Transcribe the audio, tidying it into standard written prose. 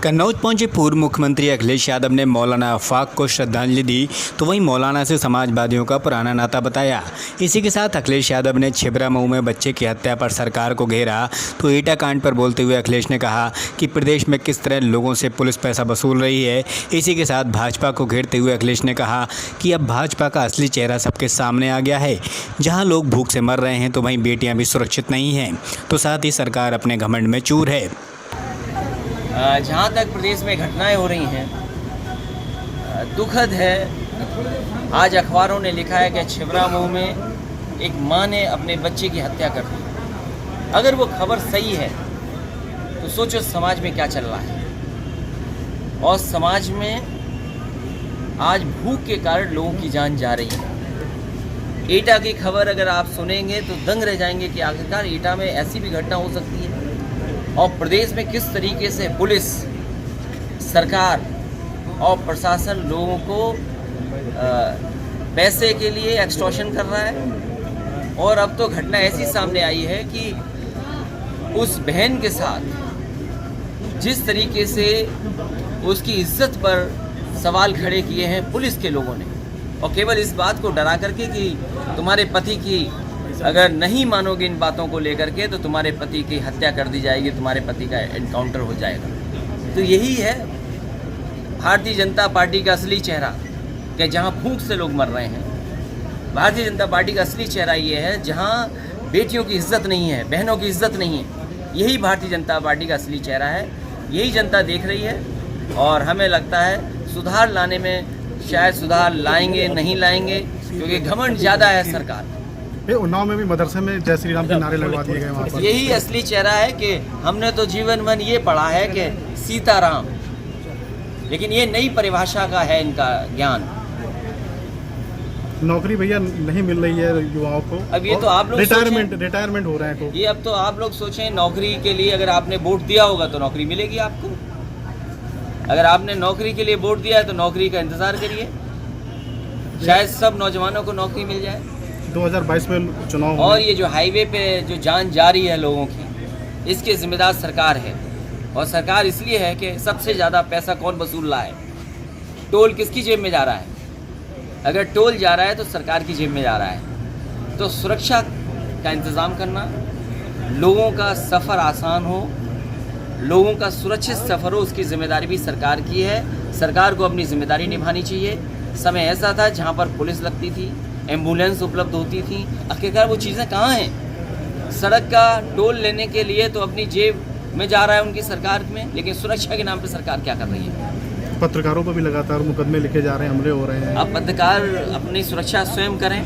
कन्नौज पहुंचे पूर्व मुख्यमंत्री अखिलेश यादव ने मौलाना आफाक को श्रद्धांजलि दी तो वहीं मौलाना से समाजवादियों का पुराना नाता बताया। इसी के साथ अखिलेश यादव ने छिबरा मऊ में बच्चे की हत्या पर सरकार को घेरा तो ईटा कांड पर बोलते हुए अखिलेश ने कहा कि प्रदेश में किस तरह लोगों से पुलिस पैसा वसूल रही है। इसी के साथ भाजपा को घेरते हुए अखिलेश ने कहा कि अब भाजपा का असली चेहरा सबके सामने आ गया है। जहाँ लोग भूख से मर रहे हैं तो वहीं बेटियाँ भी सुरक्षित नहीं हैं, तो साथ ही सरकार अपने घमंड में चूर है। जहाँ तक प्रदेश में घटनाएं हो रही हैं, दुखद है। आज अखबारों ने लिखा है कि छिबरा मऊ में एक माँ ने अपने बच्चे की हत्या कर दी। अगर वो खबर सही है तो सोचो समाज में क्या चल रहा है। और समाज में आज भूख के कारण लोगों की जान जा रही है। ईटा की खबर अगर आप सुनेंगे तो दंग रह जाएंगे कि आखिरकार ईटा में ऐसी भी घटना हो सकती है। और प्रदेश में किस तरीके से पुलिस, सरकार और प्रशासन लोगों को पैसे के लिए एक्सटॉर्शन कर रहा है। और अब तो घटना ऐसी सामने आई है कि उस बहन के साथ जिस तरीके से उसकी इज्जत पर सवाल खड़े किए हैं पुलिस के लोगों ने, और केवल इस बात को डरा करके कि तुम्हारे पति की अगर नहीं मानोगे इन बातों को लेकर के तो तुम्हारे पति की हत्या कर दी जाएगी, तुम्हारे पति का एनकाउंटर हो जाएगा। तो यही है भारतीय जनता पार्टी का असली चेहरा कि जहां भूख से लोग मर रहे हैं। भारतीय जनता पार्टी का असली चेहरा ये है जहां बेटियों की इज्जत नहीं है, बहनों की इज्जत नहीं है। यही भारतीय जनता पार्टी का असली चेहरा है। यही जनता देख रही है और हमें लगता है सुधार लाने में शायद सुधार लाएंगे, नहीं लाएंगे, क्योंकि घमंड ज़्यादा है सरकार। उन्नाव में भी मदरसे में जय श्री राम के नारे लगवा दिए गए वहाँ पर। यही असली चेहरा है कि हमने तो जीवन भर ये पढ़ा है कि सीताराम, लेकिन ये नई परिभाषा का है इनका ज्ञान। नौकरी भैया नहीं मिल रही है युवाओं को। अब ये तो आप लोग रिटायरमेंट हो रहे हैं तो ये अब तो आप लोग सोचें, नौकरी के लिए अगर आपने वोट दिया होगा तो नौकरी मिलेगी आपको। अगर आपने नौकरी के लिए वोट दिया है तो नौकरी का इंतजार करिए, शायद सब नौजवानों को नौकरी मिल जाए। 2022 में चुनाव और ये जो हाईवे पे जो जान जा रही है लोगों की, इसके जिम्मेदार सरकार है। और सरकार इसलिए है कि सबसे ज़्यादा पैसा कौन वसूल रहा है, टोल किसकी जेब में जा रहा है। अगर टोल जा रहा है तो सरकार की जेब में जा रहा है। तो सुरक्षा का इंतज़ाम करना, लोगों का सफ़र आसान हो, लोगों का सुरक्षित सफ़र हो, उसकी जिम्मेदारी भी सरकार की है। सरकार को अपनी जिम्मेदारी निभानी चाहिए। समय ऐसा था जहाँ पर पुलिस लगती थी, एम्बुलेंस उपलब्ध होती थी, आखिरकार वो चीज़ें कहाँ हैं। सड़क का टोल लेने के लिए तो अपनी जेब में जा रहा है उनकी सरकार में, लेकिन सुरक्षा के नाम पे सरकार क्या कर रही है। पत्रकारों पर भी लगातार मुकदमे लिखे जा रहे हैं, हमले हो रहे हैं। अब पत्रकार अपनी सुरक्षा स्वयं करें।